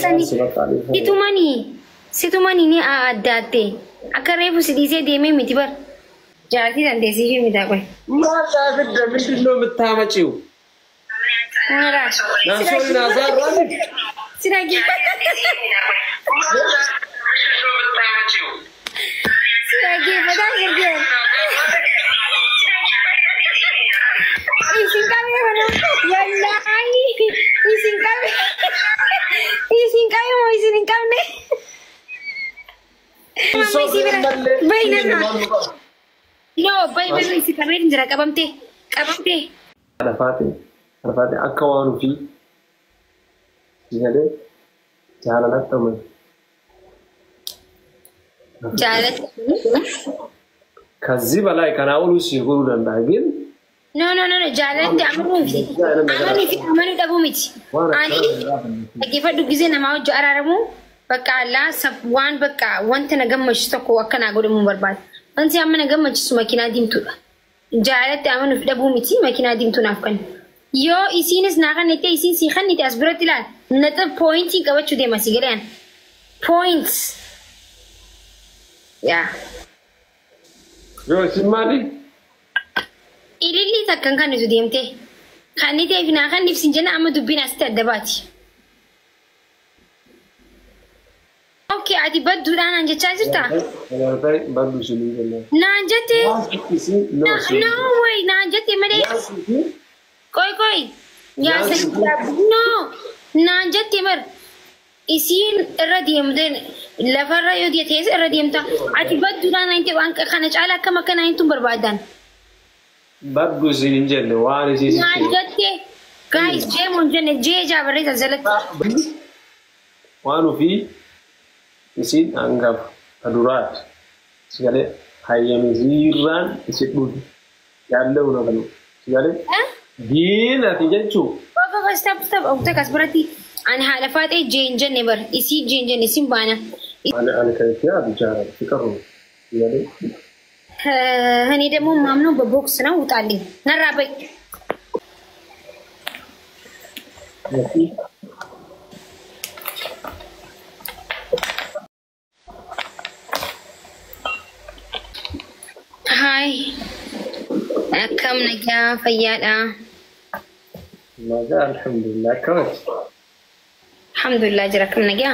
keessanii situmanii ni addaatte akka reefu si dhiisee deemee miti bar jaartii dandeessii fi mitaa qoy. Maadhaa fidda mindilloo mittaamachiu. Naasoli naasaarraan. Sinagi. Sinagi betul kerja. Isin kami mana? Wallahi isin kami mau isin kami. No, bayi isi kami injera kabamte. Ada Fatih akka waan fi jale jaalalattamu. ከዚህ በላይ ከናውሉ ሲሆኑ ደንዳግን No, jaalatti amanu dhabu miti. Ani dhaggeeffadhu gisee namaa wajji araaramu bakka allaa waan bakka wanta na gammachiisu tokko akka naa godhamu barbaada. Wanti amma na gammachiisu makiinaa diimtuudha. Jaalatti amanuuf dhabuu miti makiinaa diimtuu naaf kennu. Yoo isiinis naa kannite isiin sii kannite as biratti ilaal. Naxab pooyintii qabachuu deema si galeen. Points. Yaa. Yoo isin maali? Ililli takkan kan itu deemte. Kan ni ta'e finaa kan ibsin jenna amma dubbiin asitti adda baati. Okay, ati badduudhaan naan jechaa jirta? Baddu sinii jenna. Naan jette? No way, naan jette malee. Koi. No, naan jette mar. Isiin irra deemte lafarra yoo deetes irra deemta. Ati badduudhaan naan ta'e waan kana caalaa akkam akka naan tun barbaadan. Baddu sinii jenne waan isiin. Naan jette. Guys, jeemuun jenne jee jaabarree tajaajilatti. Waan ofii isin angaf aduraat sigale hayyami zirran isin dhufi yalle una galu sigale diin ati jechu baba stop okta kasbarati an hala fate jeenjenne bar isi jeenjenne isin bana ana kayfiya bijara fikaru sigale hani demo mamnu በቦክስ ነው ውጣልኝ ነራበይ Hi. Akam naga fayyada. Naga alhamdulillah kawai. Alhamdulillah jira kam naga.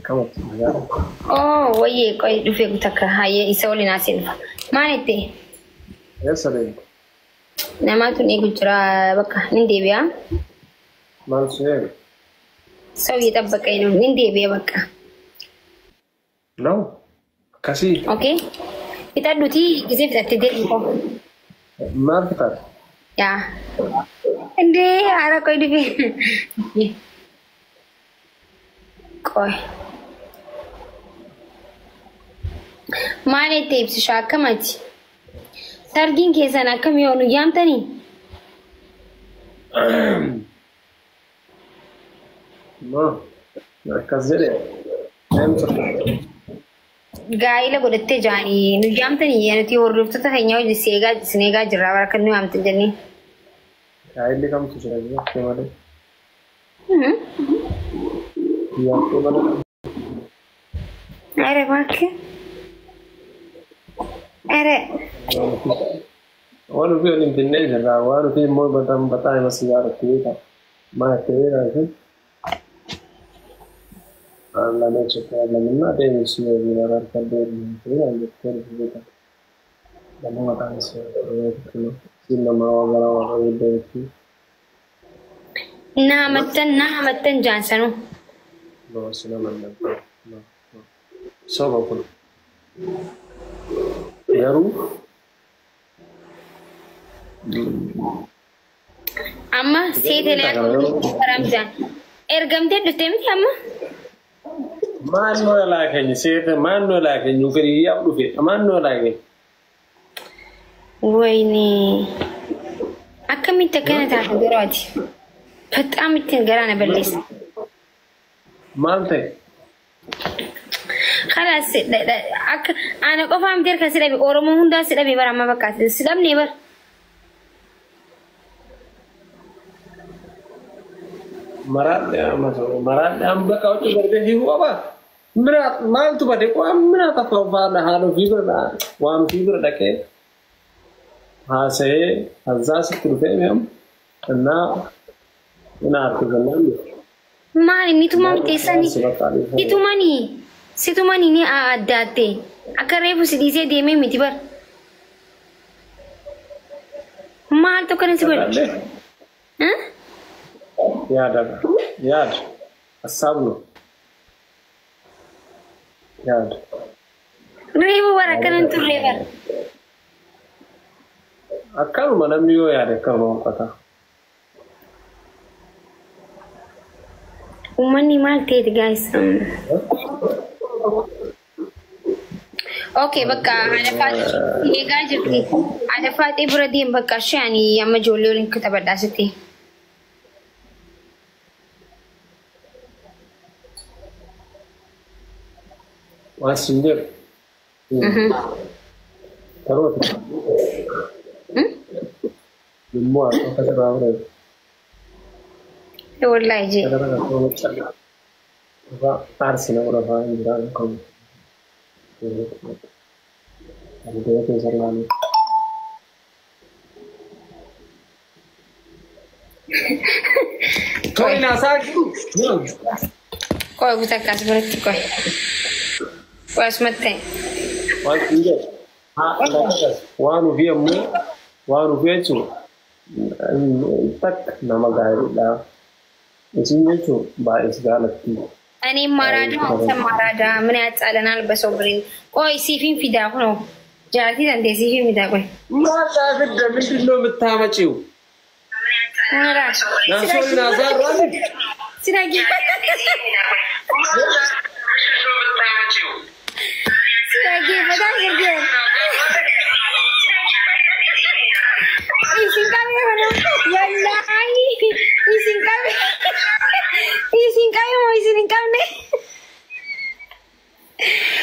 Kawai naga. Oh, waye koi dufe gutaka haye isawli nasin. Manete. Yes sir. Nama tu ni gujra baka ninde biya. Mal sir. Sawi tabaka ino ninde biya baka. No. Kasih. Okay. Kita duti gize fitate deli ko. Mal fitat. Ya. Ende ara koi dufe. Koi. Mane tips shakamati. Sargin kesan akam yonu yamtani. No. Kazere. Gaila godhatte jaani nu yaamtani yanati hordoftoota keenyaa wajjin sineegaa jirra bara kan nu yaamtan jennee. Gailli kamtu jira jechuudha malee. Yaamtu malee. Are bakke. Are. Waan ofii waliin finnee jirra waan ofii immoo bataa hima siyaara ta'eeta maa ta'eera fi alla leche per la minna deve essere di lavorare per bene e per vita la nuova canzone si chiama la vita Nahamatan Johnson no si nama no so va con yaru amma sedele Ramzan ergamte dutemti amma Mano la kenya sete mano la kenya ukari yabdu fe mano la kenya ወይኔ አከሚት ተከነታ ገራቲ በጣም ይተንገራ ነበርልስ ማንተ خلاص انا قفام دير كسلبي اورومو هندا سلبي برا ما بقات سلام نيبر مراد أم بقى أوتو برده هو با مراد ما أنتو بدك وام مراد تفاوض هذا فيبر ده وام فيبر ده كه هاسه هزاس تروفين يوم إننا أرتجلنا Maali ni tumani teessanii si tumani ni addaatte akka reefu si dhiisee deemee miti bar maal tokko ni si godhe yaad asabnu yaad reefu bar akkanan turre bar akkanuma namni yoo yaade akkanuma uffata Umani market guys. Okay, baka ada Fatih. Ye guys, ada Fatih berarti baka shani yang majulur yang kita berdasarkan. Wasindir. Terus. Semua apa sebab Wallahi je. Tarsina udah faham juga kan. Ada dia kesan lalu. Kau ini asal tu? Kau bisa kasih berarti kau. Kau asmate. Wasindir. Wanu via mu, wanu via tu. Tak nama gaya dah. Isinya tu baik segala tu. Ani marada sama marada, mana asalnya bersobrin. Kau sifin fidah kono. Jadi nanti sifin fidah kau. Mana fidah mesti lo betama ciu. Marada. Langsung nazar lagi. Sinagi. Sinagi, betul ke? Isin kami mana? Wallahi, isin kami mau isin kami.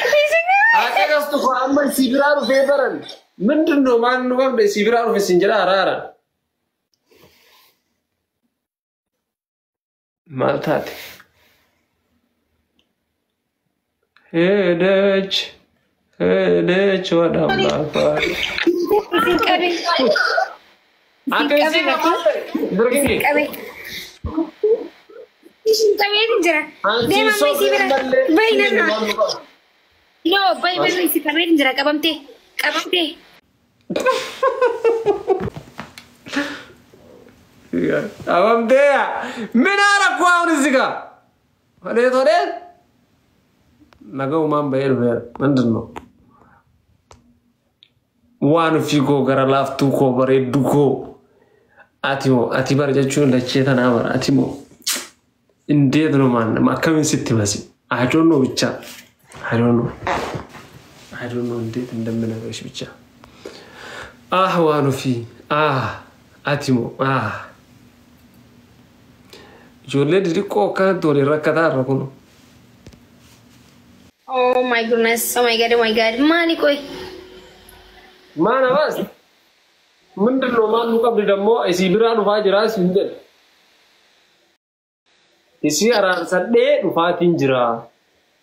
Isin kami. Ada kas tu kau ambil sibiraru feberan. Mendendo manu kau de sibiraru fesinjera arara. Maltat. Hedej wadah apa? Isin kami. Aku isi apa? Bergini. Isin kami ni jera. Dia mampu isi berapa? Baik nana. No, baik isi kami ni jera. Kabam teh. Ya, abang teh ya. Mana aku awak ni sih? Ada. Naga umam bayar. Mandano. Waan fiigoo gara laaftuu koo bareedduu koo ati bara jechuun dachee tanaa bara ati moo indeed numaan akkamiin sitti basi I don't know bicha I don't know indeed እንደምን ነገርሽ ብቻ ዋኑ ፊ ati moo ijoollee xixiqqoo akkanatti waliin rakkataa irra kun Oh my goodness, oh my god, maali koi Mana bas? Mending lo manu kab di demo isi biran fajra sindel. Isi aran sadde fatin jira.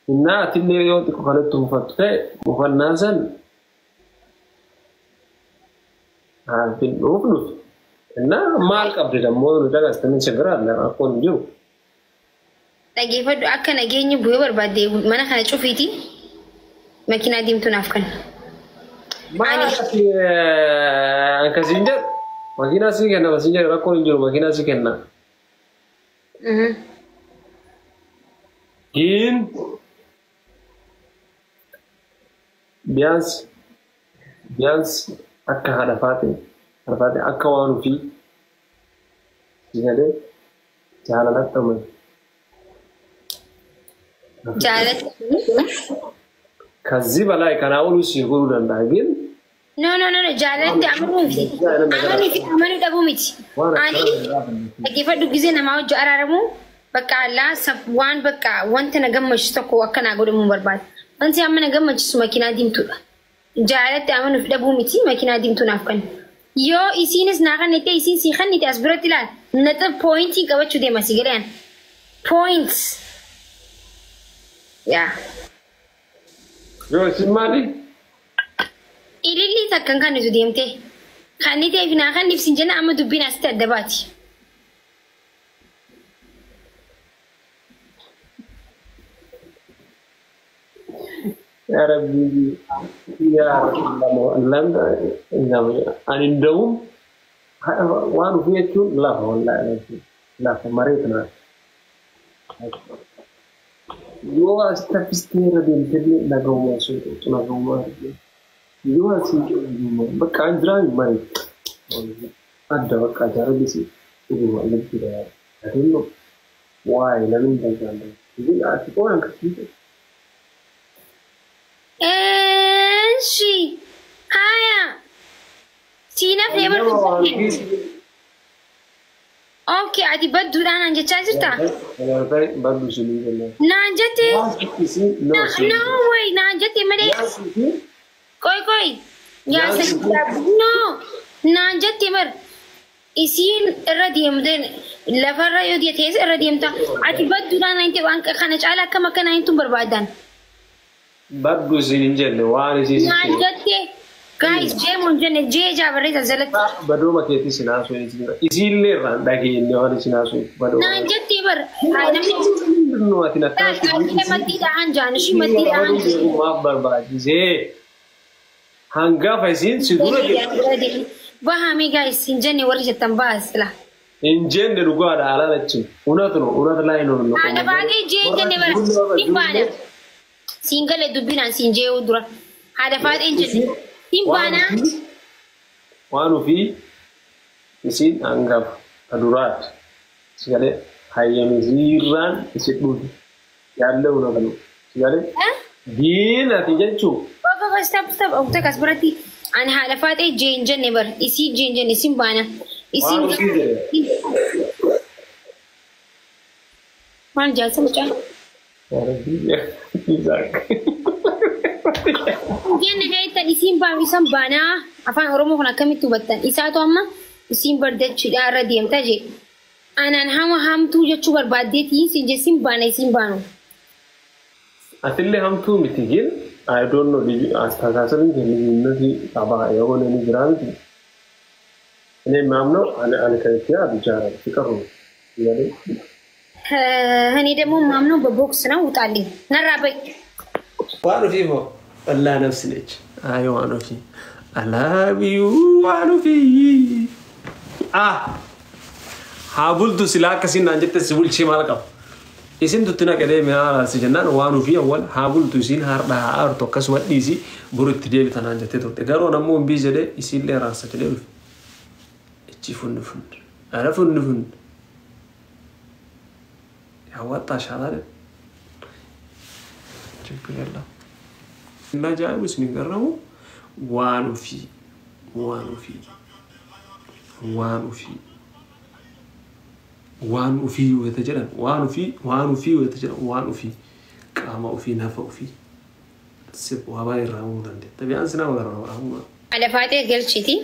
Inna atille yo ko khalatu fatte mufannasan. Bin ufnu. Inna mal kab di demo daga stan chagara na akon ju. Lagi fadu akka nageenyi bu'ee barbaade mana kana cufiti makina dimtuun afkan. Mana kasinjar makina sih kena kasinjar aku injur makina sih kena. Gin bias akka ada fatih akka wanu fi. Jadi jalan apa teman? Jalan. Kazi balai karena ulu sih guru dan daging. No. Jalan ti amanu dabu miti. Ani lagi fadu gize na mau jo araramu baka Allah sabwan baka wanta na gammashi tako akana gudu mun barbat. Anti amana gammashi su makina dimtu. Jalan ti amanu dabu miti makina dimtu nafkan. Yo isinis na kan nete isin si kan nete asburatilal. Nata pointi kawachu de masigalan. points. Yeah. Yo, Simali. Ilili takkan kan itu diamte. Kan itu evina kan nipsin jana ama dubina stad debati. Ya Rabbi, ya Rabbi, anindahum, wanu fiatu lah, wallahi lah, maritna. Yo statistiera del tele la goma su, la goma. Yo así baka andrai marit. Adda baka jarabisi, ini wala kira. I don't know why, lamin daganda. Ini ati ko ang kasi. She, haya. Sina flavor. Okay, ati baddu da nan je chajirta. Baddu sini. Nan jete. No way, nan jete mare. Koi. Ya no. Nan jete mar. Isin radiyam den lafara yodi tes radiyam ta. Ati baddu da nan te wanka khana chala kama kana intum barbadan. Baddu sini jelle wani sisi. Nan jete. Guys, Jemon jene jeja barita zalat. Badu maketi sinaso isille randa ke ne wani sinaso badu. Nan jete bar. Ai namni no atina ta. Ai mati da anjan shi mati da anjan. Ma barbaji se. Hanga faisin sidura ke. Ba hami guys sinjani warje tambasla. Injenne rugo ada alalacci. Unatno la ino no. Ada bagi jeje ne bar. Timbana. Singale dubina sinje udura. Ada faat injenne. Timbana. Wanu fi isin anggap adurat. Sigale hayami ziran isidud. Yalle unatno. Sigale. Din ati jechu. Baba stop. Okta kas berarti an hada faat jeje ne bar. Isi jeje ne simbana. Isi. Man jasa macam. Jenne gaita isin ba isan bana afan oromo kana kamitu battan isato amma isin bardach dara diem taje anan ham tu je chubar badeti sinje sim bana isin bano atille ham tu mitigil I don't know did asta gasarin ni ni aba yogo ni grandi ne mamno ana kaitia bichara fikaro yale hani demo mamno box na utali narabai wanu fibo Allah nafsi lech ayo wanu fi I love you wanu fi habul tu silaka sin anjete sibul chimalaka isin tutuna kade me ala si jannan wanu fi awal habul tu sin harda ar to kaswat disi burut de tan anjete to te garo nammo bijede isin le rasa te de chifun ara fun ya wata shalare chipela لا جاي بس نقرأه وانو في ويتجرن وانو في كاما وفي نفا وفي سب وهاي الرامون ده تبي أنسنا ولا رامون على فاتي قلت شتي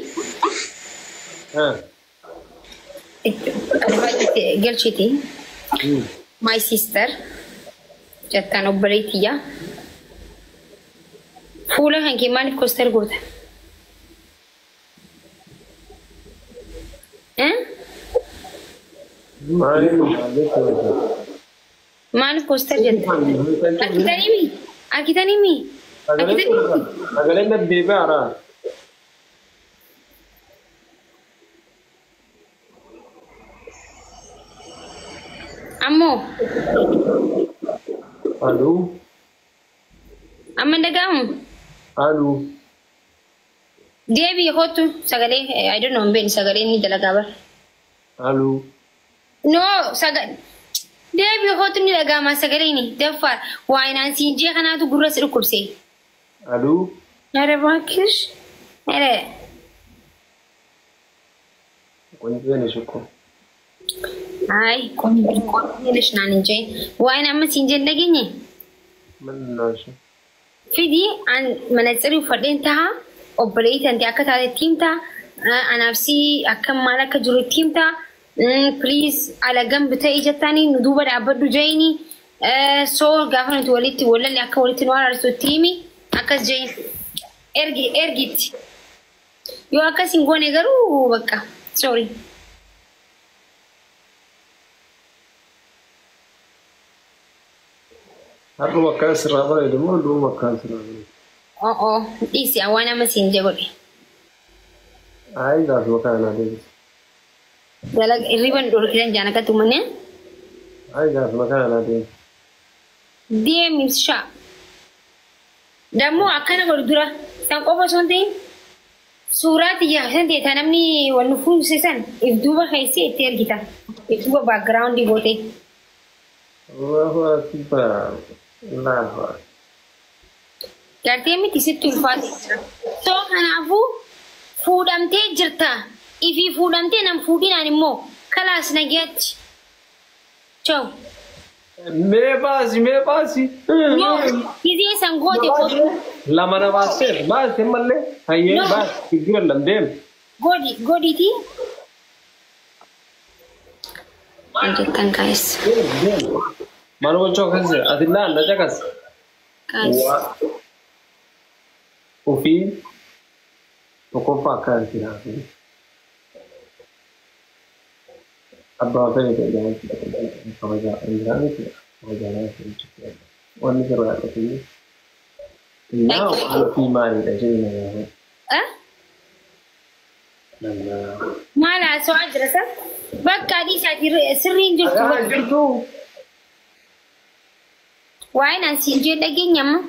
قلت شتي my sister جتنا بريتيا فولا هنكي مالك كوستر قوتا مالك كوستر جدا أكيد تانيمي أغلب بيبي أرى أمو ألو أما دقام ألو Devi hotu sagale I don't know ben sagale ni dalaga ba Allo No saga Devi hotu ni dalaga ma sagale ni dafa wa ina sinje kana tu gurra sir kursi Allo Are bakish Are Kunje ne shuko Ai kon lish naninje wa ina ma sinje laginye Man nasho Fidi an manatsiru fadintaha operate anti akka taate teamta anafsi akka mala ka jiru teamta please على جنب تاي جتاني ندوب العبد جايني صور قافنا توليتي ولا اللي أكا وليتي نوار على تيمي أكاس جاين إرجيتي يو أكاس ينقوني قرو بكا sorry هذا مكان سرابة يدمو دو مكان سرابة إيسي أوانا مسين جاقولي هاي ذات مكان هذا dalag riban dor kiran jana ka tumane ay gas makana de die misha damo akana gordura san ko bosonte surat ya san de tanamni wal nufus san ifduba khaisi eter gita ifduba background di bote Allahu akbar Allahu garti mi tisitul fat so hanafu fudamte jirta ifi fudamte nam fudina ni mo kalas na get ciao me basi yo izi sangote ko la mana baser bas malle haye bas figure landem godi ti kan guys manu chokase adilla na jakas guys ofi pokopa kan tira abba bene da come già entrare come già la finita quando si va a finire now al primari da gente mala so adrasa bakka di sati sirrin jirtu why nan si je dagin yamma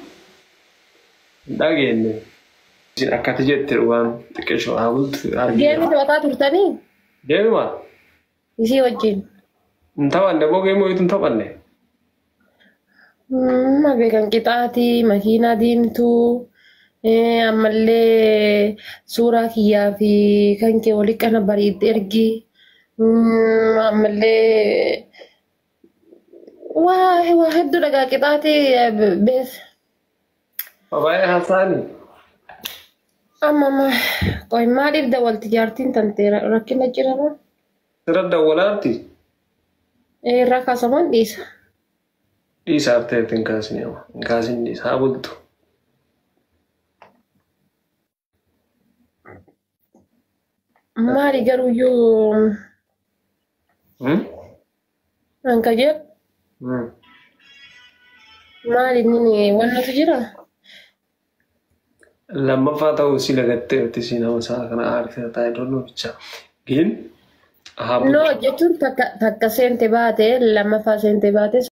dagin ne jin akata jette wan tikesho awult argi demi dota turtani demi ma isi wajin ntawanne boge mo itun tawanne mabekan kitati makina dimtu amalle sura kiya fi kanke walikana barid ergi amalle واحد دقيقة قطعتي بس بابايا حساني ما طيب ما أعرف دول تجارتين تنتي ركنا جرنا ترى دولارتي إيه ركا سمان ديس سارتي تنكاسني أما نكاسين ديس هابلتو ما رجعوا يوم أنك جت ما رجعني وانا تجرا لما فاتوا سيلة تسينا مساء كنا عارفة تايدونو بيتشا جين no جتون تكسين تباتي لما فاسين تباتي